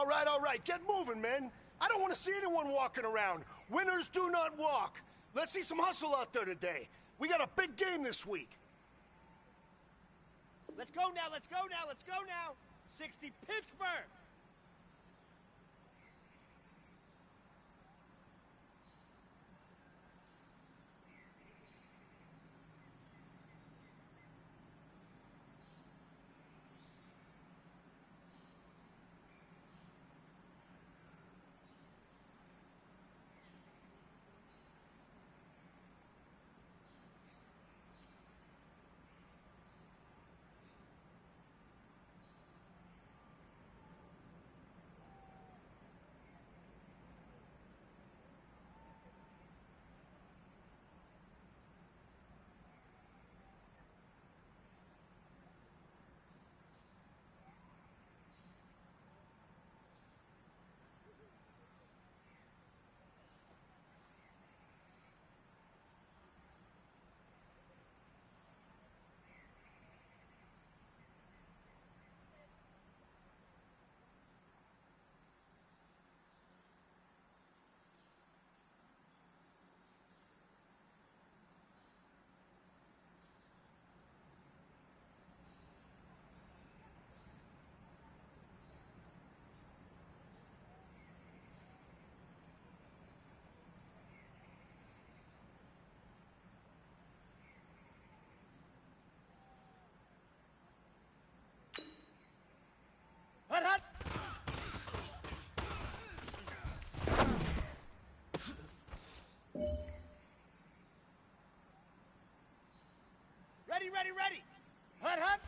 All right, get moving, men. I don't want to see anyone walking around. Winners do not walk. Let's see some hustle out there today. We got a big game this week. Let's go now, let's go now, let's go now. 60 Pittsburgh. Hut, hut. Ready, ready, ready. Hut, hut.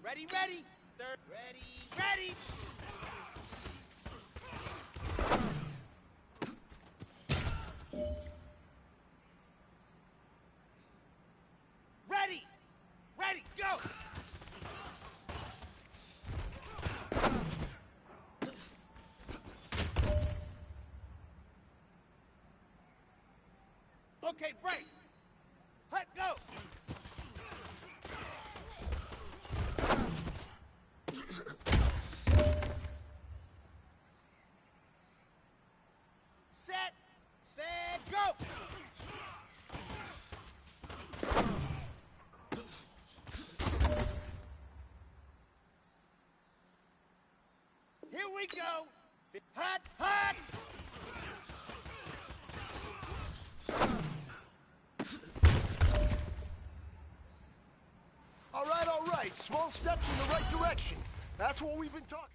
Ready, ready. Third, ready, ready. Ready! Ready, go! Okay, break! Hut, go! Set, go! Here we go! Hot, hot! All right. Small steps in the right direction. That's what we've been talking about.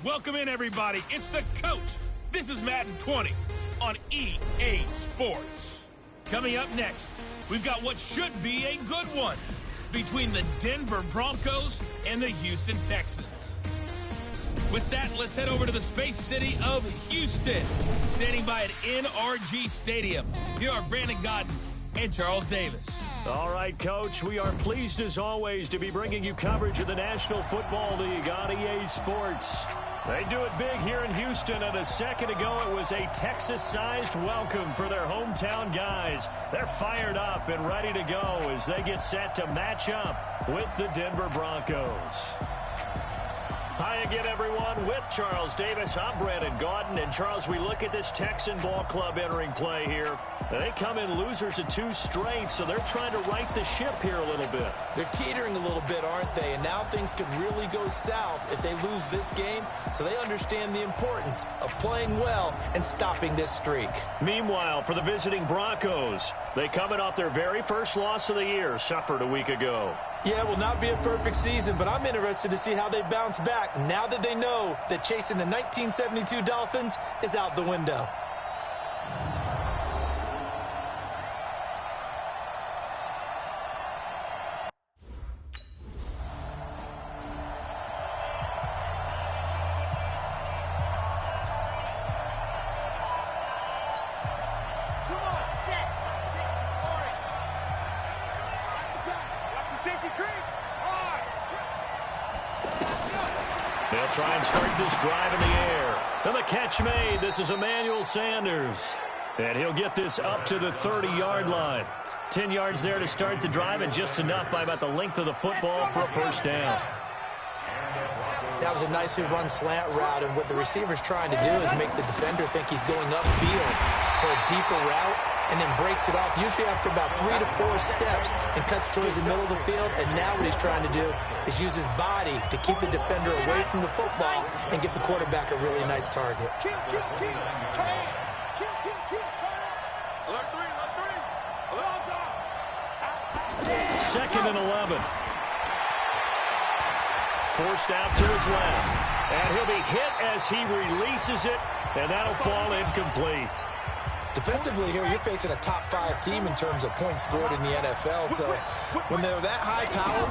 Welcome in, everybody. It's the coach. This is Madden 20. on EA Sports. Coming up next, we've got what should be a good one between the Denver Broncos and the Houston Texans. With that, let's head over to the Space City of Houston. Standing by at NRG Stadium, here are Brandon Godden and Charles Davis. All right, Coach, we are pleased as always to be bringing you coverage of the National Football League on EA Sports. They do it big here in Houston, and a second ago it was a Texas-sized welcome for their hometown guys. They're fired up and ready to go as they get set to match up with the Denver Broncos. Hi again, everyone. With Charles Davis, I'm Brandon Gaudin. And, Charles, we look at this Texan ball club entering play here. They come in losers of 2 straight, so they're trying to right the ship here a little bit. They're teetering a little bit, aren't they? And now things could really go south if they lose this game, so they understand the importance of playing well and stopping this streak. Meanwhile, for the visiting Broncos, they coming off their very first loss of the year, suffered a week ago. Yeah, it will not be a perfect season, but I'm interested to see how they bounce back now that they know that chasing the 1972 Dolphins is out the window. They'll try and start this drive in the air. And the catch made. This is Emmanuel Sanders. And he'll get this up to the 30-yard line. 10 yards there to start the drive, and just enough by about the length of the football for a first down. That was a nicely run slant route, and what the receiver's trying to do is make the defender think he's going upfield for a deeper route, and then breaks it off, usually after about 3 to 4 steps, and cuts towards the middle of the field. And now what he's trying to do is use his body to keep the defender away from the football and get the quarterback a really nice target. Second and 11. Forced out to his left. And he'll be hit as he releases it, and that'll fall incomplete. Defensively here, you're facing a top-5 team in terms of points scored in the NFL. So when they're that high power,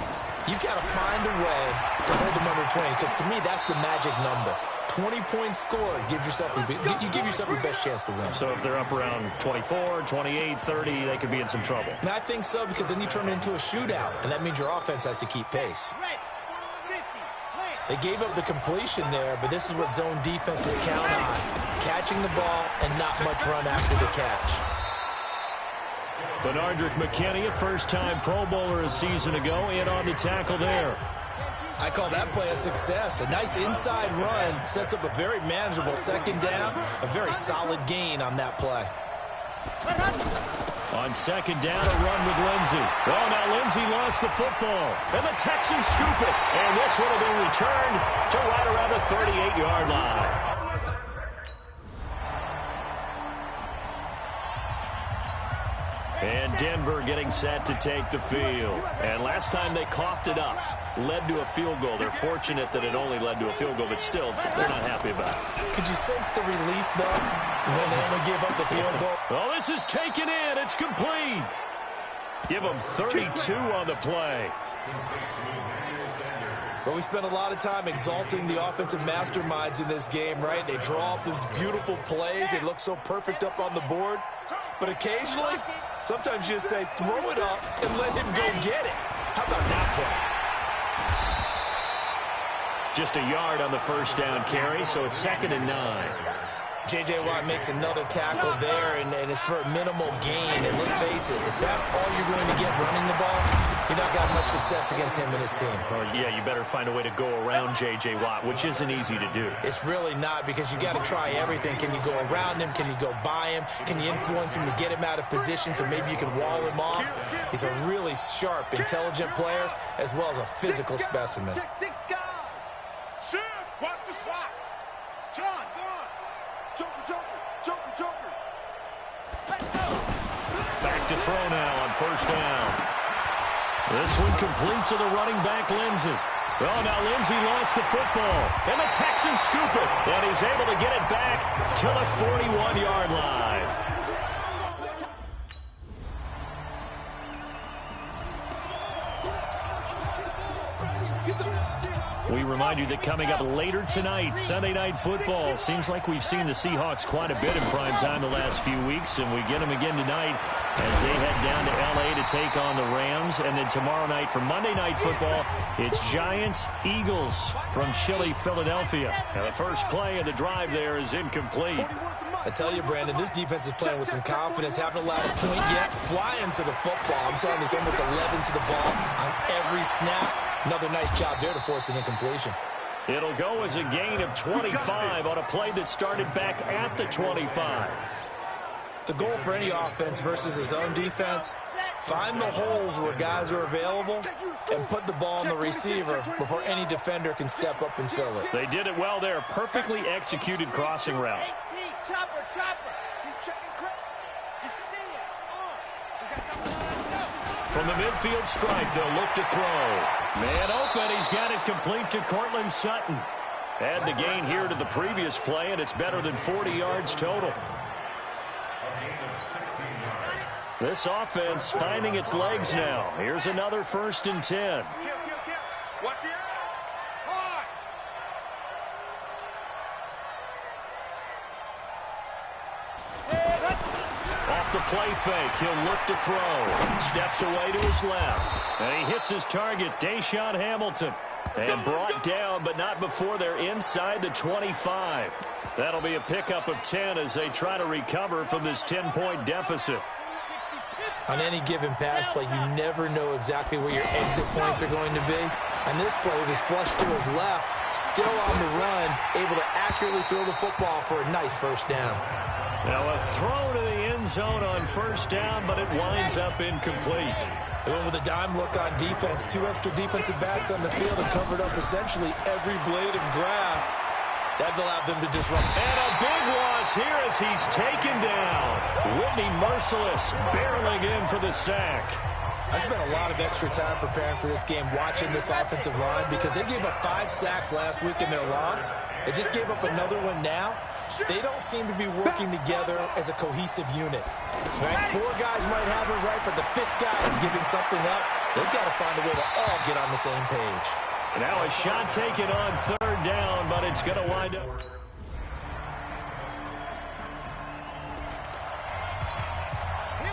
you've got to find a way to hold them under 20. Because to me, that's the magic number. 20 points scored, you give yourself your best chance to win. So if they're up around 24, 28, 30, they could be in some trouble. And I think so, because then you turn it into a shootout, and that means your offense has to keep pace. They gave up the completion there, but this is what zone defenses count on. Catching the ball and not much run after the catch. Benardrick McKinney, a first-time Pro Bowler a season ago, in on the tackle there. I call that play a success. A nice inside run sets up a very manageable second down. A very solid gain on that play. On second down, a run with Lindsey. Oh, now Lindsey lost the football. And the Texans scoop it. And this one will be returned to right around the 38-yard line. And Denver getting set to take the field. And last time they coughed it up, led to a field goal. They're fortunate that it only led to a field goal, but still, they're not happy about it. Could you sense the relief, though, when they only gave up the field goal? Well, this is taken in. It's complete. Give them 32 on the play. But we spent a lot of time exalting the offensive masterminds in this game, right? They draw up these beautiful plays. They look so perfect up on the board. But occasionally, sometimes you just say, throw it up and let him go get it. How about that play? Just a yard on the first down carry, so it's 2nd and 9. J.J. Watt makes another tackle there, and it's for a minimal gain. And let's face it, if that's all you're going to get running the ball, you're not got much success against him and his team. Well, yeah, you better find a way to go around J.J. Watt, which isn't easy to do. It's really not, because you got to try everything. Can you go around him? Can you go by him? Can you influence him to get him out of position so maybe you can wall him off? He's a really sharp, intelligent player, as well as a physical specimen. Watch the shot. John, go on. Joker. Back to throw now on first down. This one complete to the running back, Lindsey. Oh, now Lindsey lost the football, and the Texans scoop it, and he's able to get it back to the 41-yard line. We remind you that coming up later tonight, Sunday Night Football. Seems like we've seen the Seahawks quite a bit in prime time the last few weeks, and we get them again tonight as they head down to L.A. to take on the Rams. And then tomorrow night for Monday Night Football, it's Giants-Eagles from chilly Philadelphia. Now the first play of the drive there is incomplete. I tell you, Brandon, this defense is playing with some confidence. Haven't allowed a point yet. Flying to the football. I'm telling you, it's almost 11 to the ball on every snap. Another nice job there to force an incompletion. It'll go as a gain of 25 on a play that started back at the 25. The goal for any offense versus his own defense, find the holes where guys are available and put the ball on the receiver before any defender can step up and fill it. They did it well there. Perfectly executed crossing route. Chopper. He's checking. You see it. From the midfield stripe, they'll look to throw. Man open, he's got it complete to Cortland Sutton. Add the gain here to the previous play, and it's better than 40 yards total. This offense finding its legs now. Here's another 1st and 10. Off the play fake, he'll look to throw. Steps away to his left. And he hits his target, Deshaun Hamilton. And brought down, but not before they're inside the 25. That'll be a pickup of 10 as they try to recover from this 10-point deficit. On any given pass play, you never know exactly where your exit points are going to be. On this play, it was flushed to his left, still on the run, able to accurately throw the football for a nice 1st down. Now a throw to the end zone on 1st down, but it winds up incomplete. They went with a dime look on defense. 2 extra defensive backs on the field and covered up essentially every blade of grass. That allowed them to disrupt. And a big loss here as he's taken down. Whitney Merciless barreling in for the sack. I spent a lot of extra time preparing for this game, watching this offensive line, because they gave up 5 sacks last week in their loss. They just gave up another one now. They don't seem to be working together as a cohesive unit. Right? 4 guys might have it right, but the 5th guy is giving something up. They've got to find a way to all get on the same page. Now a shot taken on 3rd down, but it's going to wind up.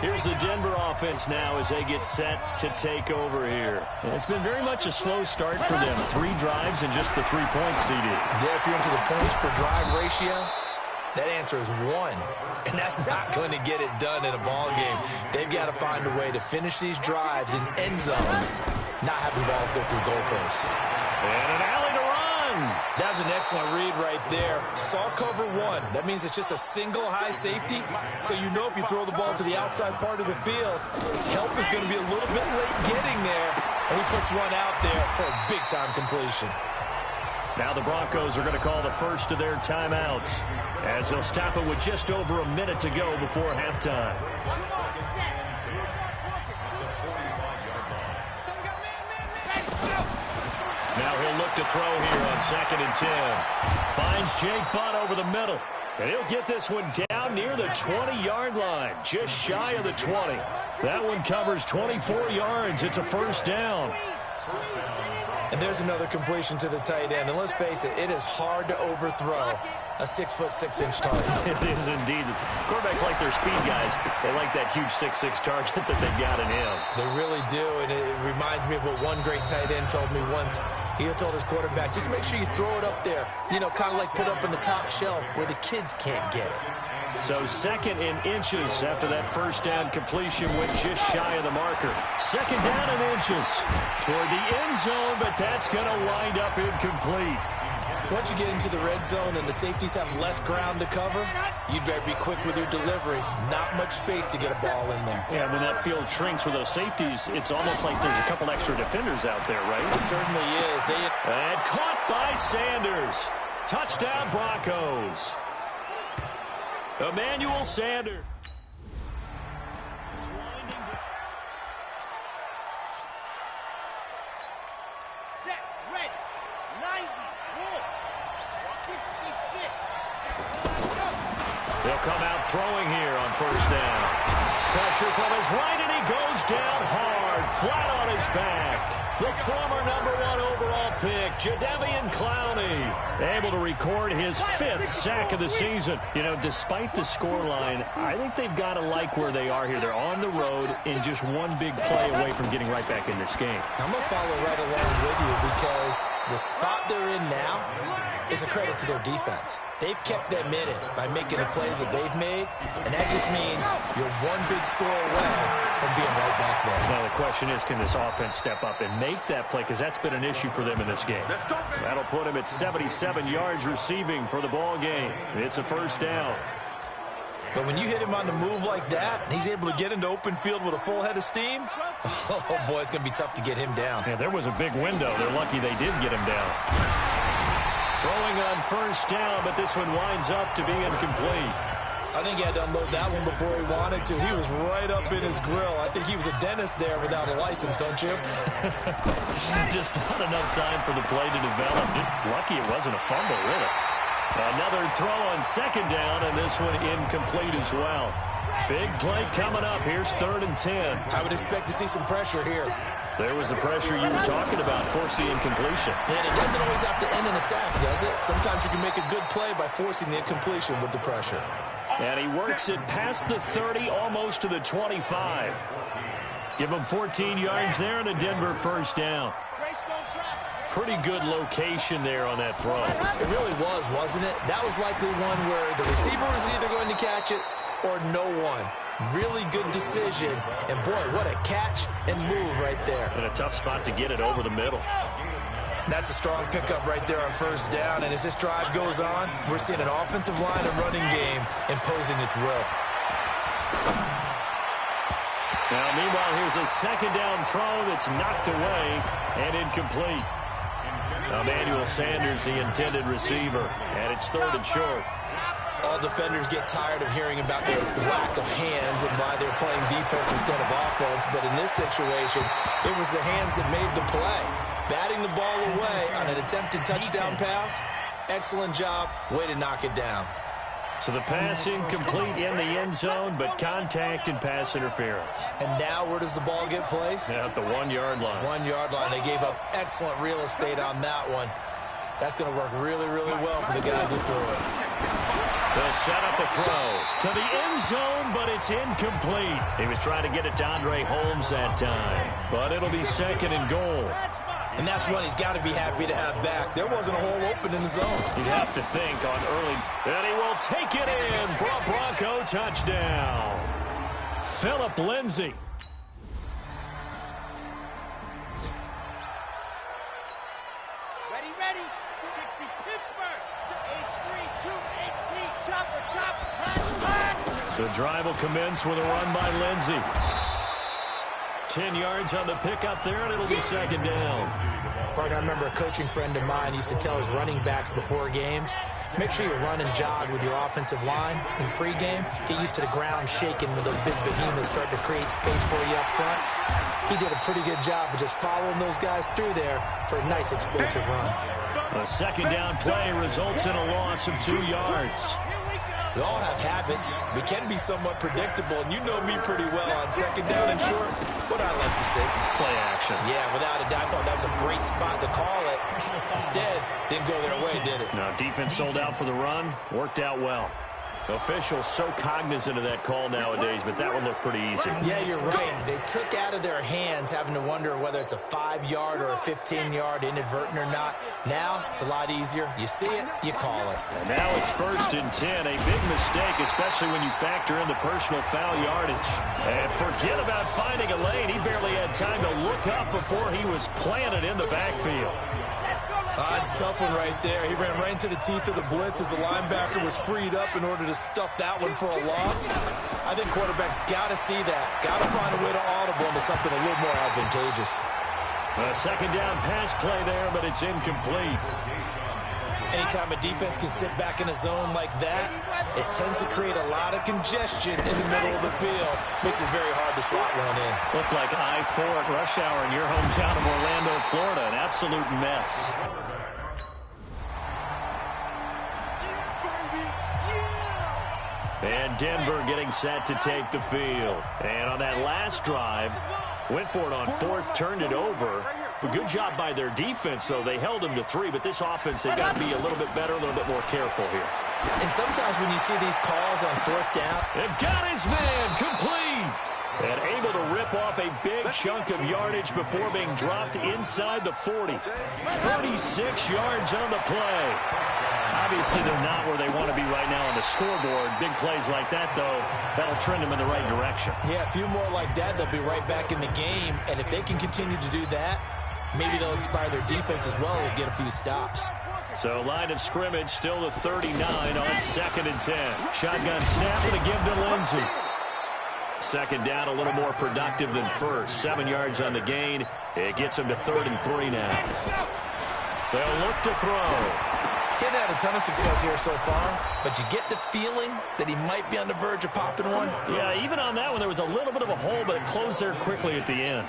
Here's the Denver offense now as they get set to take over here. And it's been very much a slow start for them. 3 drives and just the 3 points, CD. Yeah, if you're into the points per drive ratio, that answer is 1. And that's not going to get it done in a ball game. They've got to find a way to finish these drives in end zones, not having balls go through goalposts. And an alley to run. That was an excellent read right there. Saw cover 1. That means it's just a single high safety. So you know if you throw the ball to the outside part of the field, help is going to be a little bit late getting there. And he puts one out there for a big-time completion. Now the Broncos are going to call the first of their timeouts as they'll stop it with just over a minute to go before halftime. Now he'll look to throw here on 2nd and 10. Finds Jake Butt over the middle. And he'll get this one down near the 20-yard line, just shy of the 20. That one covers 24 yards. It's a 1st down. And there's another completion to the tight end. And let's face it, it is hard to overthrow a 6'6" target. It is indeed. Quarterbacks like their speed guys. They like that huge 6'6" target that they've got in him. They really do, and it reminds me of what one great tight end told me once. He told his quarterback, just make sure you throw it up there, you know, kind of like put up in the top shelf where the kids can't get it. So 2nd in inches after that 1st down completion went just shy of the marker. 2nd down in inches toward the end zone, but that's going to wind up incomplete. Once you get into the red zone and the safeties have less ground to cover, you'd better be quick with your delivery. Not much space to get a ball in there. Yeah, when that field shrinks with those safeties, it's almost like there's a couple extra defenders out there, right? It certainly is. And caught by Sanders. Touchdown, Broncos. Emmanuel Sanders. Set, ready. He'll come out throwing here on first down. Pressure from his right, and he goes down hard, flat on his back. The former #1 overall pick, J.J Clowney, able to record his 5th sack of the season. You know, despite the scoreline, I think they've got to like where they are here. They're on the road and just one big play away from getting right back in this game. I'm going to follow right along with you because the spot they're in now is a credit to their defense. They've kept them in it by making the plays that they've made, and that just means you're one big score away from being right back there. Now the question is, can this offense step up and make that play? Because that's been an issue for them in this game. That'll put him at 77 yards receiving for the ball game. It's a first down. But when you hit him on the move like that, and he's able to get into open field with a full head of steam, oh boy, it's going to be tough to get him down. Yeah, there was a big window. They're lucky they did get him down. Throwing on first down, but this one winds up to be incomplete. I think he had to unload that one before he wanted to. He was right up in his grill. I think he was a dentist there without a license, don't you? Just not enough time for the play to develop. Just lucky it wasn't a fumble, really. Another throw on second down, and this one incomplete as well. Big play coming up. Here's 3rd and 10. I would expect to see some pressure here. There was the pressure you were talking about, forcing incompletion. And it doesn't always have to end in a sack, does it? Sometimes you can make a good play by forcing the incompletion with the pressure. And he works it past the 30, almost to the 25. Give him 14 yards there and a Denver first down. Pretty good location there on that throw. It really was, wasn't it? That was likely one where the receiver was either going to catch it or no one. Really good decision. And, boy, what a catch and move right there. And a tough spot to get it over the middle. That's a strong pickup right there on first down. And as this drive goes on, we're seeing an offensive line and running game imposing its will. Now, meanwhile, here's a second down throw that's knocked away and incomplete. Emmanuel Sanders, the intended receiver, and it's 3rd and short. All defenders get tired of hearing about their lack of hands and why they're playing defense instead of offense. But in this situation, it was the hands that made the play. Batting the ball away on an attempted touchdown pass. Excellent job. Way to knock it down. So the pass incomplete in the end zone, but contact and pass interference. And now where does the ball get placed? At the 1-yard line. 1-yard line. They gave up excellent real estate on that one. That's going to work really, really well for the guys who threw it. They'll set up a throw to the end zone, but it's incomplete. He was trying to get it to Andre Holmes that time, but it'll be 2nd and goal. And that's one he's got to be happy to have back. There wasn't a hole open in the zone. You'd have to think on early. And he will take it in for a Bronco touchdown. Phillip Lindsay. Ready. 60 Pittsburgh to H3, 218. Chopper, pass. The drive will commence with a run by Lindsay. 10 yards on the pickup there, and it'll be 2nd down. Partner, I remember a coaching friend of mine used to tell his running backs before games, make sure you run and jog with your offensive line in pregame. Get used to the ground shaking when those big behemoths start to create space for you up front. He did a pretty good job of just following those guys through there for a nice explosive run. A 2nd down play results in a loss of 2 yards. We all have habits. We can be somewhat predictable, and you know me pretty well on 2nd down and short. What I like to say? Play action. Yeah, without a doubt. I thought that was a great spot to call it. Instead, didn't go their way, did it? No, defense sold out for the run. Worked out well. Officials so cognizant of that call nowadays, but that one looked pretty easy. Yeah, you're right. They took out of their hands having to wonder whether it's a 5-yard or a 15-yard inadvertent or not. Now, it's a lot easier. You see it, you call it. And now it's 1st and 10. A big mistake, especially when you factor in the personal foul yardage. And forget about finding a lane. He barely had time to look up before he was planted in the backfield. That's a tough one right there. He ran right into the teeth of the blitz as the linebacker was freed up in order to stuff that one for a loss. I think quarterbacks got to see that. Got to find a way to audible into something a little more advantageous. A 2nd down pass play there, but it's incomplete. Anytime a defense can sit back in a zone like that, it tends to create a lot of congestion in the middle of the field. Makes it very hard to slot one in. Looked like I-4 at rush hour in your hometown of Orlando, Florida. An absolute mess. And Denver getting set to take the field. And on that last drive, went for it on fourth, turned it over. A good job by their defense, though. They held them to 3, but this offense, they've got to be a little bit better, a little bit more careful here. And sometimes when you see these calls on fourth down. And got his man complete. And able to rip off a big chunk of yardage before being dropped inside the 40. 36 yards on the play. Obviously, they're not where they want to be right now on the scoreboard. Big plays like that, though, that'll trend them in the right direction. Yeah, a few more like that, they'll be right back in the game. And if they can continue to do that, maybe they'll inspire their defense as well and get a few stops. So line of scrimmage still the 39 on 2nd and 10. Shotgun snap and a give to Lindsey. Second down a little more productive than first. 7 yards on the gain. It gets them to 3rd and 3 now. They'll look to throw. Getting had a ton of success here so far, but you get the feeling that he might be on the verge of popping one. Yeah, even on that one, there was a little bit of a hole, but it closed there quickly at the end.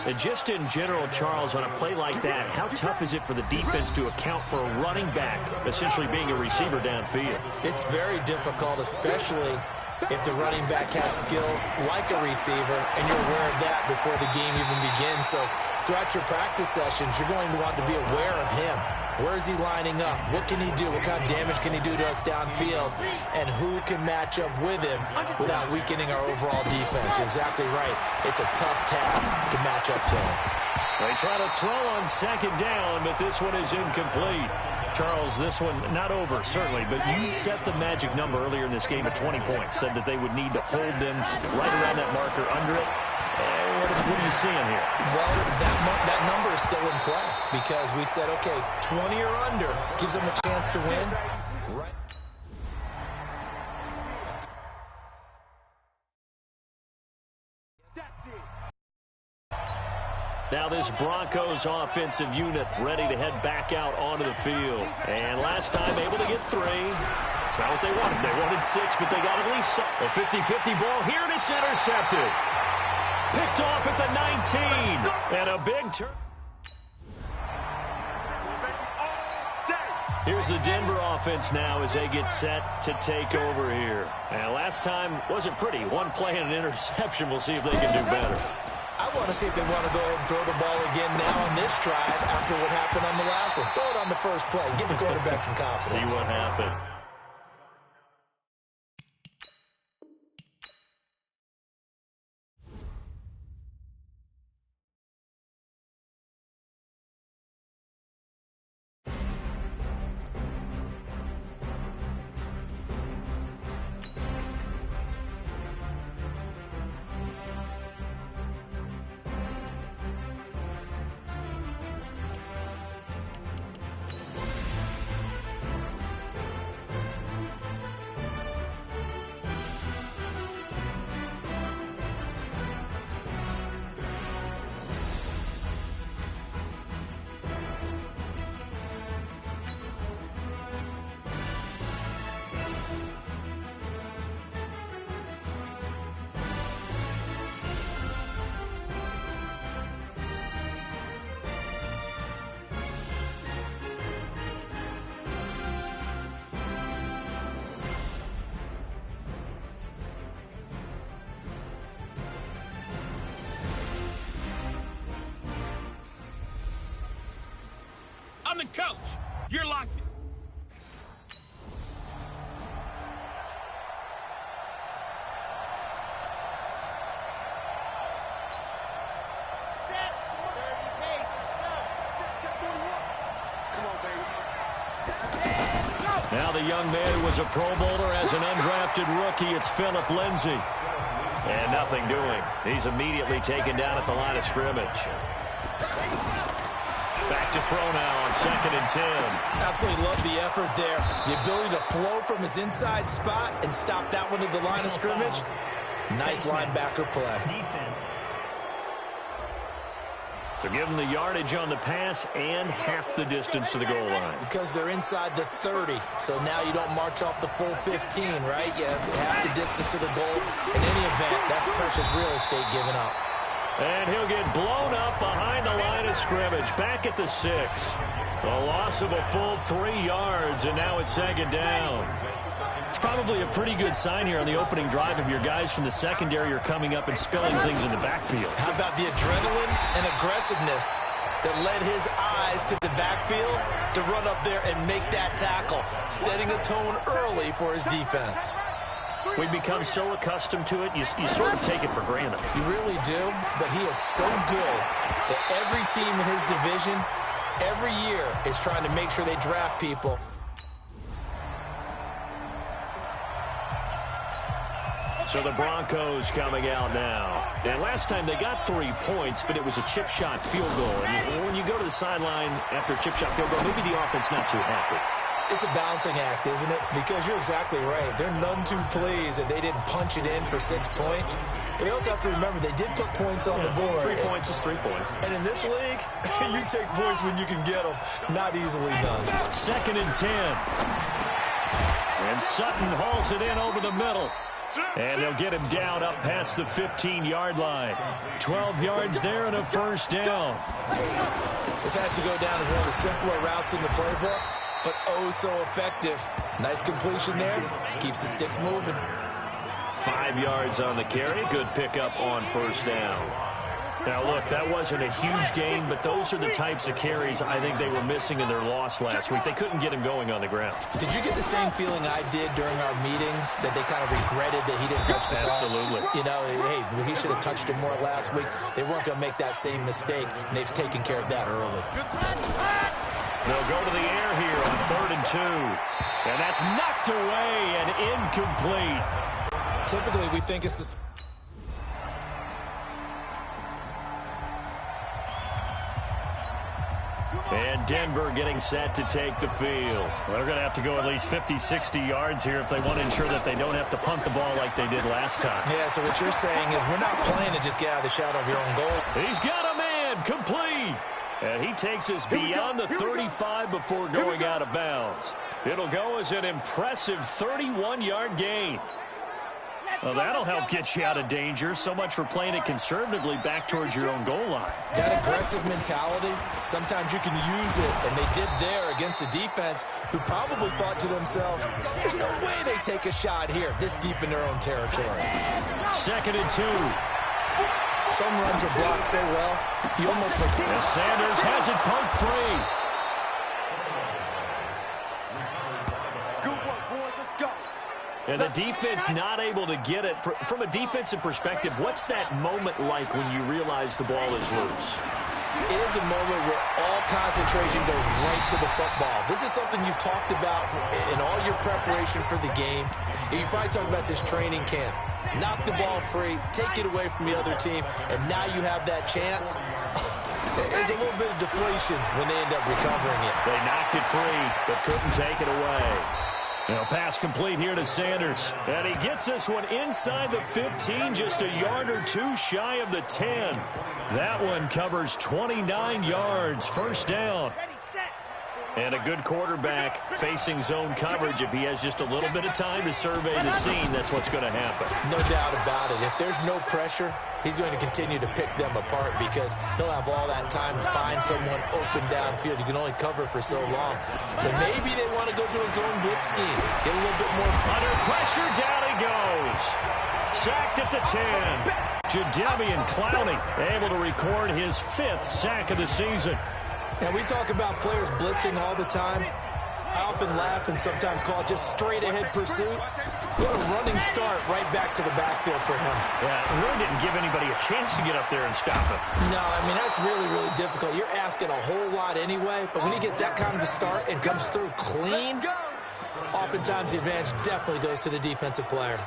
And just in general, Charles, on a play like that, how tough is it for the defense to account for a running back essentially being a receiver downfield? It's very difficult, especially if the running back has skills like a receiver, and you're aware of that before the game even begins. So throughout your practice sessions, you're going to want to be aware of him. Where is he lining up? What can he do? What kind of damage can he do to us downfield? And who can match up with him without weakening our overall defense? You're exactly right. It's a tough task to match up to him. They try to throw on 2nd down, but this one is incomplete. Charles, this one not over, certainly, but you set the magic number earlier in this game at 20 points. Said that they would need to hold them right around that marker under it. What are you seeing here? Well, that number is still in play because we said, okay, 20 or under gives them a chance to win. Right. Now this Broncos offensive unit ready to head back out onto the field. And last time able to get 3. It's not what they wanted. They wanted 6, but they got at least a 50-50 ball here, and it's intercepted. Picked off at the 19. And a big turn. Here's the Denver offense now as they get set to take over here. And last time wasn't pretty. One play and an interception. We'll see if they can do better. I want to see if they want to go ahead and throw the ball again now on this drive after what happened on the last one. Throw it on the first play. Give the quarterback some confidence. See what happened. I'm the coach. You're locked in. Set. 30 pace. Let's go. Come on, baby. Now the young man who was a Pro Bowler as an undrafted rookie, it's Phillip Lindsay. And nothing doing. He's immediately taken down at the line of scrimmage. Back to throw now on 2nd and 10. Absolutely love the effort there. The ability to flow from his inside spot and stop that one at the line of scrimmage. Nice linebacker play. Defense. So give them the yardage on the pass and half the distance to the goal line. Because they're inside the 30, so now you don't march off the full 15, right? You have half the distance to the goal. In any event, that's precious real estate given up. And he'll get blown up behind the line of scrimmage. Back at the 6. A loss of a full 3 yards, and now it's second down. It's probably a pretty good sign here on the opening drive if your guys from the secondary are coming up and spilling things in the backfield. How about the adrenaline and aggressiveness that led his eyes to the backfield to run up there and make that tackle, setting a tone early for his defense. We become so accustomed to it, you sort of take it for granted. You really do, but he is so good that every team in his division every year is trying to make sure they draft people. So the Broncos coming out now. And last time they got 3 points, but it was a chip shot field goal. And when you go to the sideline after a chip shot field goal, maybe the offense not too happy. It's a balancing act, isn't it? Because you're exactly right. They're none too pleased that they didn't punch it in for 6 points. But they also have to remember they did put points on the board. 3 points is 3 points. And in this league, you take points when you can get them. Not easily done. 2nd and 10. And Sutton hauls it in over the middle. And they'll get him down up past the 15-yard line. 12 yards there and a first down. This has to go down as one of the simpler routes in the playbook, but oh so effective. Nice completion there. Keeps the sticks moving. 5 yards on the carry. Good pickup on first down. Now, look, that wasn't a huge gain, but those are the types of carries I think they were missing in their loss last week. They couldn't get him going on the ground. Did you get the same feeling I did during our meetings, that they kind of regretted that he didn't touch the ball? Absolutely. You know, hey, he should have touched it more last week. They weren't going to make that same mistake, and they've taken care of that early. They'll go to the air here on 3rd and 2. And that's knocked away and incomplete. Typically, we think it's the... And Denver getting set to take the field. Well, they're going to have to go at least 50, 60 yards here if they want to ensure that they don't have to punt the ball like they did last time. Yeah, so what you're saying is we're not playing to just get out of the shadow of your own goal. He's got a man, complete. And he takes us beyond the 35 before going out of bounds. It'll go as an impressive 31-yard gain. Well, that'll help get you out of danger. So much for playing it conservatively back towards your own goal line. That aggressive mentality, sometimes you can use it, and they did there against a defense who probably thought to themselves, there's no way they take a shot here this deep in their own territory. 2nd and 2. Some runs are blocked so well, you almost look... And Sanders has it pumped free. Good work, boys. Let's go. And the defense not able to get it. From a defensive perspective, what's that moment like when you realize the ball is loose? It is a moment where all concentration goes right to the football. This is something you've talked about in all your preparation for the game. You probably talked about this training camp. Knock the ball free, take it away from the other team, and now you have that chance. There's a little bit of deflation when they end up recovering it. They knocked it free, but couldn't take it away. Now, pass complete here to Sanders. And he gets this one inside the 15, just a yard or two shy of the 10. That one covers 29 yards, first down. And a good quarterback facing zone coverage. If he has just a little bit of time to survey the scene, that's what's going to happen. No doubt about it. If there's no pressure, he's going to continue to pick them apart because he'll have all that time to find someone open downfield. You can only cover for so long. So maybe they want to go through a zone blitz scheme. Get a little bit more. Under pressure, down he goes. Sacked at the 10. J.J. Clowney able to record his 5th sack of the season. Now, we talk about players blitzing all the time. I often laugh and sometimes call it just straight-ahead pursuit. What a running start right back to the backfield for him. Yeah, it really didn't give anybody a chance to get up there and stop him. No, I mean, that's really, really difficult. You're asking a whole lot anyway, but when he gets that kind of a start and comes through clean, oftentimes the advantage definitely goes to the defensive player.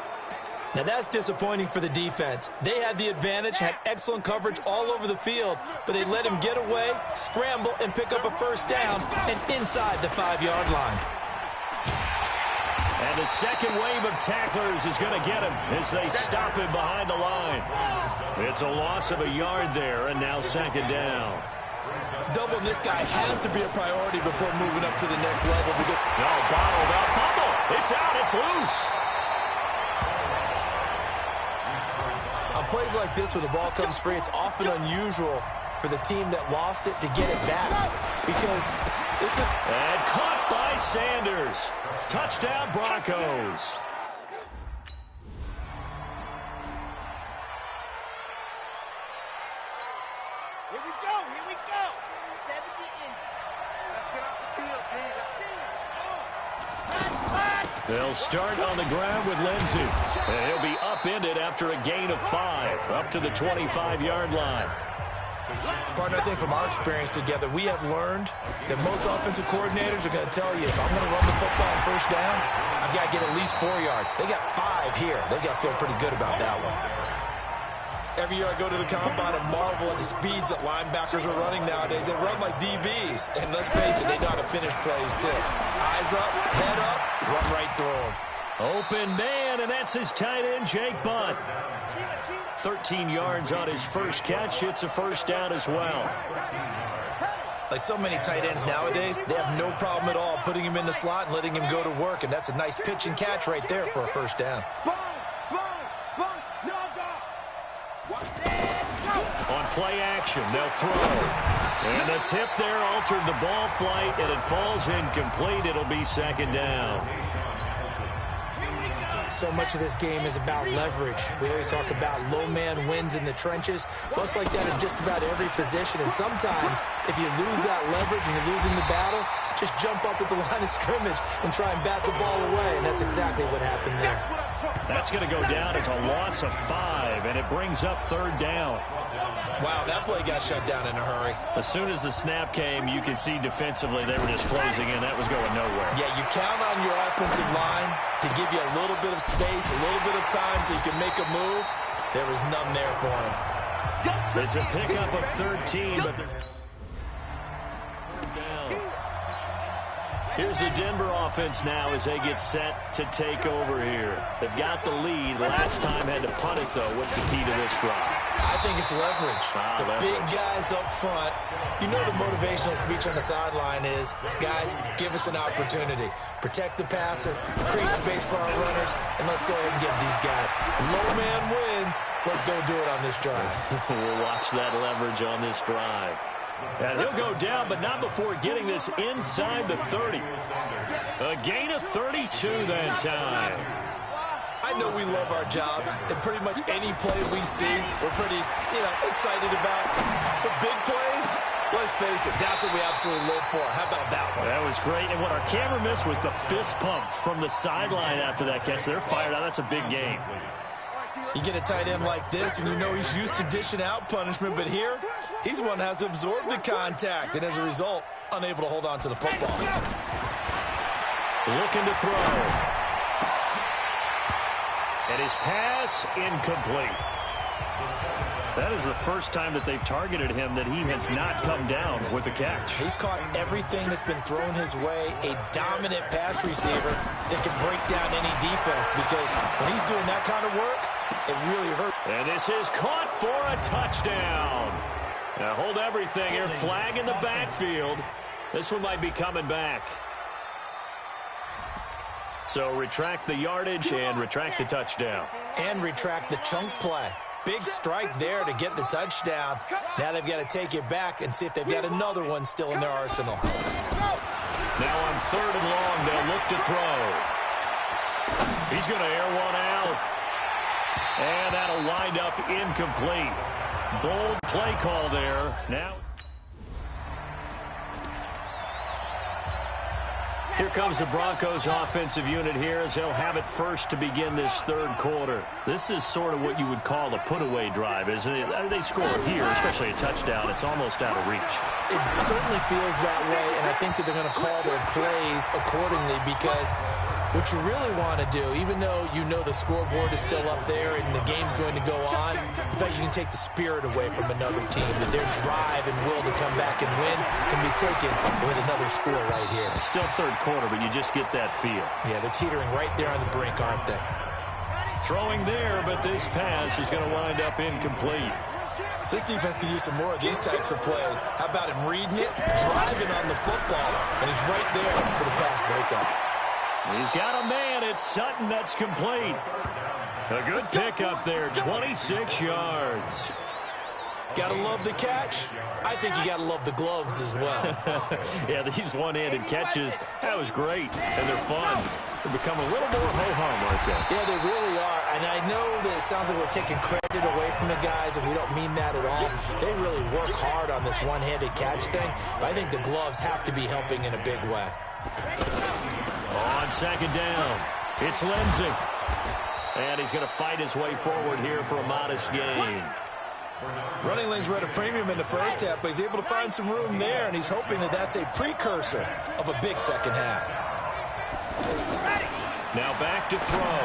Now, that's disappointing for the defense. They had the advantage, had excellent coverage all over the field, but they let him get away, scramble, and pick up a first down, and inside the 5-yard line. And the second wave of tacklers is going to get him as they stop him behind the line. It's a loss of a yard there, and now second down. Doubling this guy has to be a priority before moving up to the next level. No, bottled up. Fumble. It's out. It's loose. I'm on plays like this, when the ball comes free, it's often unusual for the team that lost it to get it back. Because this is... And caught by Sanders. Touchdown, Broncos. Here we go, here we go. 70 in. Let's get off the field, Dave. See it. They'll start on the ground with Lindsey. And he'll be upended after a gain of 5, up to the 25-yard line. Partner, I think from our experience together, we have learned that most offensive coordinators are going to tell you, if I'm going to run the football on first down, I've got to get at least 4 yards. They got 5 here. They got to feel pretty good about that one. Every year I go to the combine and marvel at the speeds that linebackers are running nowadays. They run like DBs. And let's face it, they know how to finish plays too. Eyes up, head up, run right through them. Open man, and that's his tight end, Jake Butt. 13 yards on his first catch. It's a first down as well. Like so many tight ends nowadays, they have no problem at all putting him in the slot and letting him go to work. And that's a nice pitch and catch right there for a first down. On play action, they'll throw. And the tip there altered the ball flight, and it falls incomplete. It'll be second down. So much of this game is about leverage. We always talk about low man wins in the trenches. Well, it's like that in just about every position. And sometimes, if you lose that leverage and you're losing the battle, just jump up at the line of scrimmage and try and bat the ball away. And that's exactly what happened there. That's going to go down as a loss of 5, and it brings up third down. Wow, that play got shut down in a hurry. As soon as the snap came, you could see defensively they were just closing in. That was going nowhere. Yeah, you count on your offensive line to give you a little bit of space, a little bit of time so you can make a move. There was none there for him. It's a pickup of 13, but there's... Here's the Denver offense now as they get set to take over here. They've got the lead. Last time had to punt it, though. What's the key to this drive? I think it's leverage. Big guys up front. You know the motivational speech on the sideline is, guys, give us an opportunity. Protect the passer, create space for our runners, and let's go ahead and give these guys. Low man wins. Let's go do it on this drive. We'll watch that leverage on this drive. And he'll go down, but not before getting this inside the 30. A gain of 32 that time. I know we love our jobs, and pretty much any play we see, we're pretty, excited about. The big plays, let's face it, that's what we absolutely live for. How about that one? That was great, and what our camera missed was the fist pump from the sideline after that catch. They're fired out. That's a big game. You get a tight end like this, and you know he's used to dishing out punishment, but here, he's the one that has to absorb the contact, and as a result, unable to hold on to the football. Looking to throw. And his pass incomplete. That is the first time that they've targeted him that he has not come down with a catch. He's caught everything that's been thrown his way. A dominant pass receiver that can break down any defense, because when he's doing that kind of work, it really hurts. And this is caught for a touchdown. Now hold everything here. Flag in the backfield. This one might be coming back. So retract the yardage and retract the touchdown. And retract the chunk play. Big strike there to get the touchdown. Now they've got to take it back and see if they've got another one still in their arsenal. Now on 3rd and long, they'll look to throw. He's going to air one out. And that'll wind up incomplete. Bold play call there. Now here comes the Broncos offensive unit here as they'll have it first to begin this 3rd quarter. This is sort of what you would call a put-away drive, isn't it? They score here, especially a touchdown. It's almost out of reach. It certainly feels that way, and I think that they're going to call their plays accordingly, because what you really want to do, even though you know the scoreboard is still up there and the game's going to go on, in fact, you can take the spirit away from another team, that their drive and will to come back and win can be taken with another score right here. It's still 3rd quarter, but you just get that feel. Yeah, they're teetering right there on the brink, aren't they? Throwing there, but this pass is going to wind up incomplete. This defense could use some more of these types of plays. How about him reading it, driving on the football, and he's right there for the pass breakup. He's got a man. It's Sutton. That's complete. A good pickup there, 26 yards. Gotta love the catch. I think you gotta love the gloves as well. Yeah, these one-handed catches, that was great, and they're fun. They become a little more ho-hum, aren't they? Yeah, they really are. And I know that it sounds like we're taking credit away from the guys, and we don't mean that at all. They really work hard on this one-handed catch thing, but I think the gloves have to be helping in a big way. On second down, it's Lindsey. And he's going to fight his way forward here for a modest gain. Running lanes were at a premium in the first half, but he's able to find some room there, and he's hoping that that's a precursor of a big second half. Now back to throw.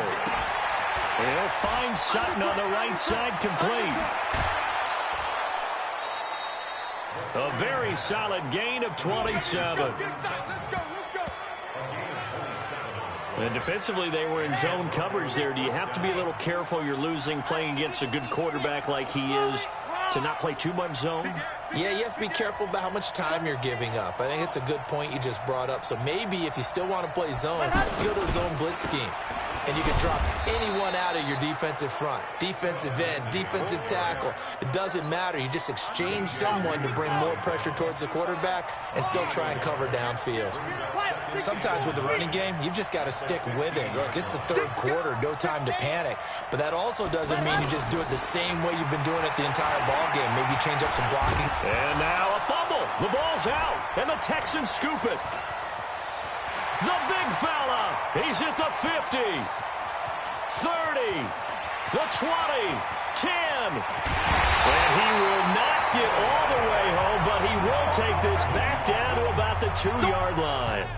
He'll find Sutton on the right side, complete. A very solid gain of 27. And defensively, they were in zone coverage there. Do you have to be a little careful? You're losing playing against a good quarterback like he is to not play too much zone? Yeah, you have to be careful about how much time you're giving up. I think it's a good point you just brought up. So maybe if you still want to play zone, you go to a zone blitz scheme. And you can drop anyone out of your defensive front. Defensive end, defensive tackle. It doesn't matter. You just exchange someone to bring more pressure towards the quarterback and still try and cover downfield. Sometimes with the running game, you've just got to stick with it. Look, it's the third quarter, no time to panic. But that also doesn't mean you just do it the same way you've been doing it the entire ball game. Maybe change up some blocking. And now a fumble. The ball's out, and the Texans scoop it. The big fella, he's at the 50, 30, the 20, 10. And he will not get all the way home, but he will take this back down to about the 2-yard line.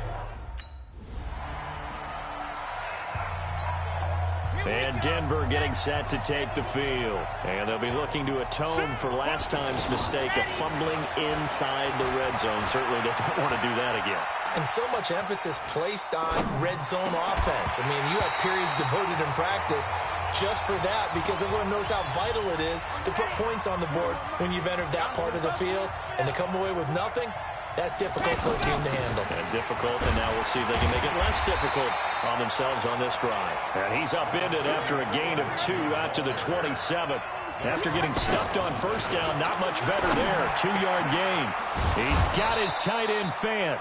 And Denver getting set to take the field. And they'll be looking to atone for last time's mistake of fumbling inside the red zone. Certainly they don't want to do that again. And so much emphasis placed on red zone offense. I mean, you have periods devoted in practice just for that because everyone knows how vital it is to put points on the board when you've entered that part of the field. And to come away with nothing, that's difficult for a team to handle. And difficult, and now we'll see if they can make it less difficult on themselves on this drive. And he's upended after a gain of 2 out to the 27. After getting stuffed on first down, not much better there. 2-yard gain. He's got his tight end Fant.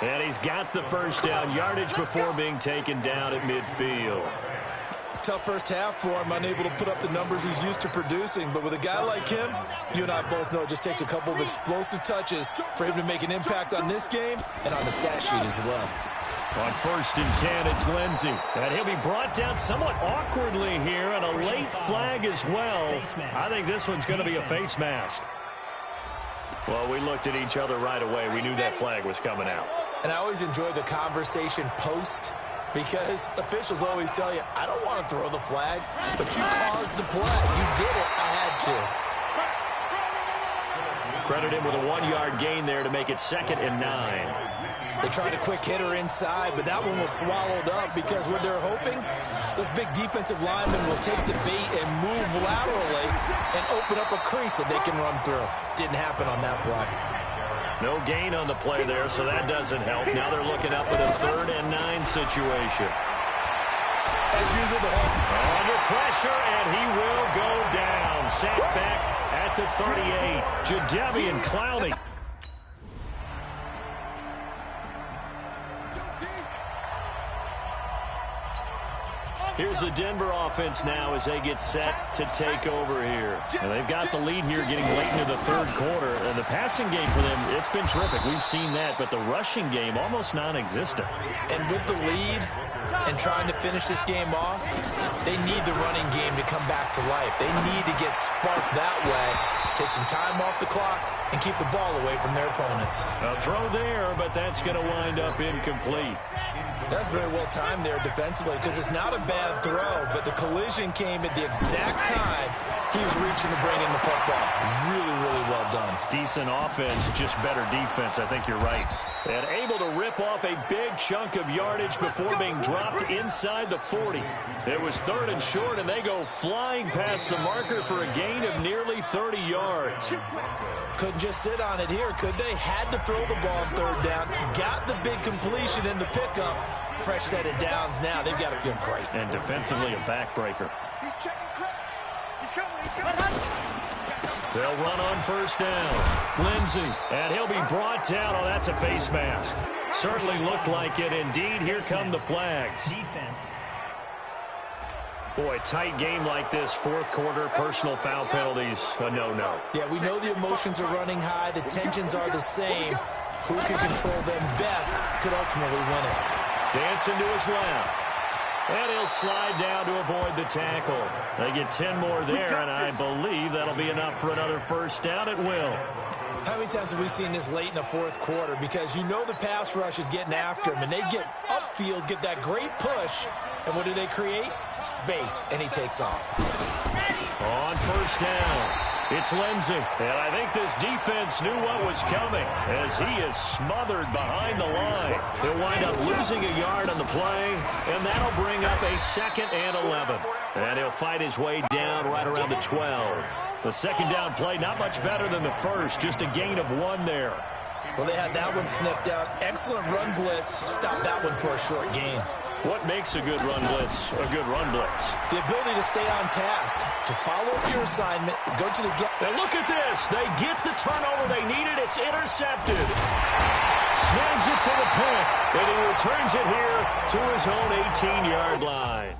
And he's got the first down yardage before being taken down at midfield. Tough first half for him, unable to put up the numbers he's used to producing. But with a guy like him, you and I both know it just takes a couple of explosive touches for him to make an impact on this game and on the stat sheet as well. On 1st and 10, it's Lindsey. And he'll be brought down somewhat awkwardly here, and a late flag as well. I think this one's going to be a face mask. Well, we looked at each other right away. We knew that flag was coming out. And I always enjoy the conversation post because officials always tell you, I don't want to throw the flag, but you caused the play. You did it. I had to. Credit him with a 1-yard gain there to make it 2nd and 9. They tried a quick hitter inside, but that one was swallowed up because what they're hoping, those big defensive linemen will take the bait and move laterally and open up a crease that they can run through. Didn't happen on that play. No gain on the play there, so that doesn't help. Now they're looking up at a 3rd and 9 situation. As usual, the home. Under pressure, and he will go down. Sacked back at the 38. J.J. and Clowney. Here's the Denver offense now as they get set to take over here. And they've got the lead here getting late into the 3rd quarter. And the passing game for them, it's been terrific. We've seen that. But the rushing game, almost non-existent. And with the lead and trying to finish this game off, they need the running game to come back to life. They need to get sparked that way, take some time off the clock, and keep the ball away from their opponents. A throw there, but that's going to wind up incomplete. That's very well timed there defensively because it's not a bad throw, but the collision came at the exact time he was reaching to bring in the football. Really, really well done. Decent offense, just better defense. I think you're right. And able to rip off a big chunk of yardage before being dropped inside the 40. It was 3rd and short, and they go flying past the marker for a gain of nearly 30 yards. Couldn't just sit on it here, could they? Had to throw the ball on third down. Got the big completion in the pickup. Fresh set of downs now. They've got to feel great. And defensively, a backbreaker. He's checking credit. He's coming. They'll run on first down. Lindsey, and he'll be brought down. Oh, that's a face mask. Certainly looked like it. Indeed, here come the flags. Defense. Boy, tight game like this, fourth quarter, personal foul penalties, a no-no. Yeah, we know the emotions are running high. The tensions are the same. Who can control them best could ultimately win it. Dancing to his left. And he'll slide down to avoid the tackle. They get 10 more there, and I believe that'll be enough for another first down at will. How many times have we seen this late in the fourth quarter? Because you know the pass rush is getting after him, and they get upfield, get that great push, and what do they create? Space, and he takes off. On first down, it's Lindsey. And I think this defense knew what was coming as he is smothered behind the line. He'll wind up losing a yard on the play, and that'll bring up a 2nd and 11. And he'll fight his way down right around the 12. The second down play, not much better than the first, just a gain of 1 there. Well, they had that one sniffed out. Excellent run blitz. Stop that one for a short gain. What makes a good run blitz a good run blitz? The ability to stay on task, to follow up your assignment, go to the gap. And look at this. They get the turnover they needed. It's intercepted. Snags it for the pick, and he returns it here to his own 18-yard line.